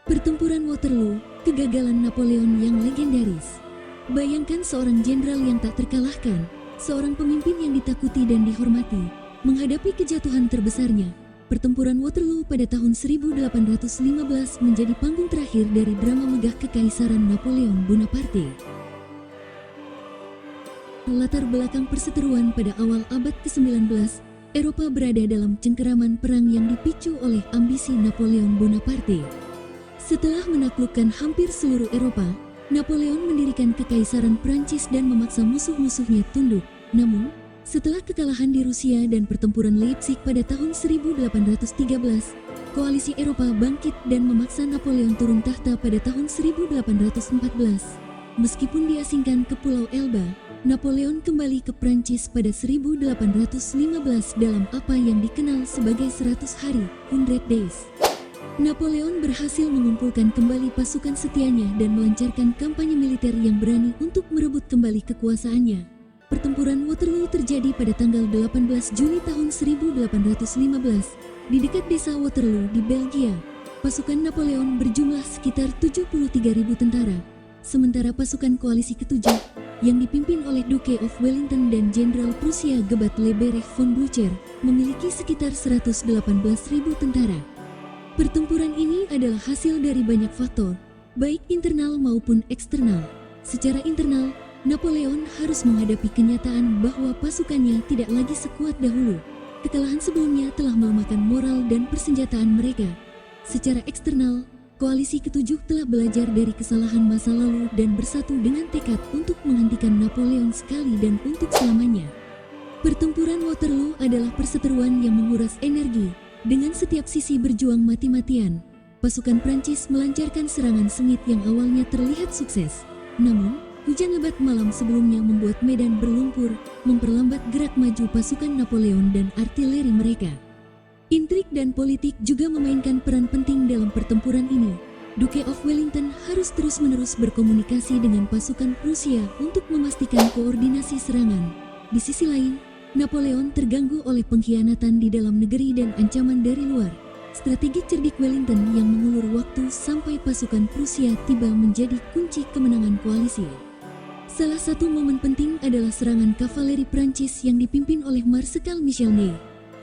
Pertempuran Waterloo, kegagalan Napoleon yang legendaris. Bayangkan seorang jenderal yang tak terkalahkan, seorang pemimpin yang ditakuti dan dihormati, menghadapi kejatuhan terbesarnya. Pertempuran Waterloo pada tahun 1815 menjadi panggung terakhir dari drama megah kekaisaran Napoleon Bonaparte. Latar belakang perseteruan pada awal abad ke-19, Eropa berada dalam cengkeraman perang yang dipicu oleh ambisi Napoleon Bonaparte. Setelah menaklukkan hampir seluruh Eropa, Napoleon mendirikan kekaisaran Prancis dan memaksa musuh-musuhnya tunduk. Namun, setelah kekalahan di Rusia dan pertempuran Leipzig pada tahun 1813, koalisi Eropa bangkit dan memaksa Napoleon turun tahta pada tahun 1814. Meskipun diasingkan ke Pulau Elba, Napoleon kembali ke Prancis pada 1815 dalam apa yang dikenal sebagai 100 hari, 100 Days. Napoleon berhasil mengumpulkan kembali pasukan setianya dan melancarkan kampanye militer yang berani untuk merebut kembali kekuasaannya. Pertempuran Waterloo terjadi pada tanggal 18 Juni tahun 1815 di dekat desa Waterloo di Belgia. Pasukan Napoleon berjumlah sekitar 73.000 tentara, sementara pasukan koalisi ketujuh yang dipimpin oleh Duke of Wellington dan Jenderal Prusia Gebhard Leberecht von Blücher memiliki sekitar 118.000 tentara. Pertempuran ini adalah hasil dari banyak faktor, baik internal maupun eksternal. Secara internal, Napoleon harus menghadapi kenyataan bahwa pasukannya tidak lagi sekuat dahulu. Kekalahan sebelumnya telah melemahkan moral dan persenjataan mereka. Secara eksternal, koalisi ketujuh telah belajar dari kesalahan masa lalu dan bersatu dengan tekad untuk menghentikan Napoleon sekali dan untuk selamanya. Pertempuran Waterloo adalah perseteruan yang menguras energi. Dengan setiap sisi berjuang mati-matian, pasukan Prancis melancarkan serangan sengit yang awalnya terlihat sukses. Namun, hujan lebat malam sebelumnya membuat medan berlumpur, memperlambat gerak maju pasukan Napoleon dan artileri mereka. Intrik dan politik juga memainkan peran penting dalam pertempuran ini. Duke of Wellington harus terus-menerus berkomunikasi dengan pasukan Prusia untuk memastikan koordinasi serangan. Di sisi lain, Napoleon terganggu oleh pengkhianatan di dalam negeri dan ancaman dari luar. Strategi cerdik Wellington yang mengulur waktu sampai pasukan Prusia tiba menjadi kunci kemenangan koalisi. Salah satu momen penting adalah serangan kavaleri Prancis yang dipimpin oleh Marsekal Michel Ney.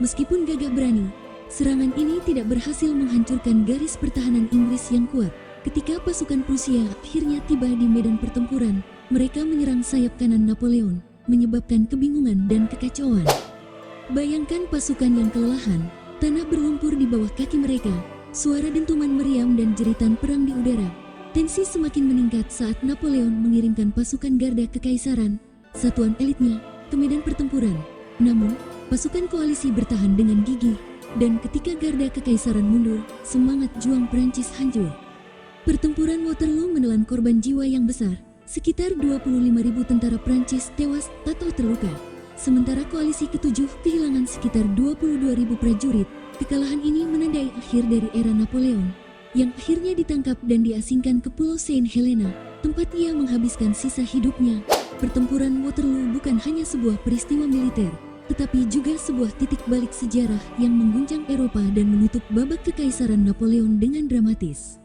Meskipun gagah berani, serangan ini tidak berhasil menghancurkan garis pertahanan Inggris yang kuat. Ketika pasukan Prusia akhirnya tiba di medan pertempuran, mereka menyerang sayap kanan Napoleon, menyebabkan kebingungan dan kekacauan. Bayangkan pasukan yang kelelahan, tanah berlumpur di bawah kaki mereka, suara dentuman meriam dan jeritan perang di udara. Tensi semakin meningkat saat Napoleon mengirimkan pasukan garda kekaisaran, satuan elitnya, ke medan pertempuran. Namun, pasukan koalisi bertahan dengan gigih, dan ketika garda kekaisaran mundur, semangat juang Prancis hancur. Pertempuran Waterloo menelan korban jiwa yang besar. Sekitar 25.000 tentara Prancis tewas atau terluka. Sementara koalisi ketujuh kehilangan sekitar 22.000 prajurit. Kekalahan ini menandai akhir dari era Napoleon, yang akhirnya ditangkap dan diasingkan ke Pulau Saint Helena, tempat ia menghabiskan sisa hidupnya. Pertempuran Waterloo bukan hanya sebuah peristiwa militer, tetapi juga sebuah titik balik sejarah yang mengguncang Eropa dan menutup babak kekaisaran Napoleon dengan dramatis.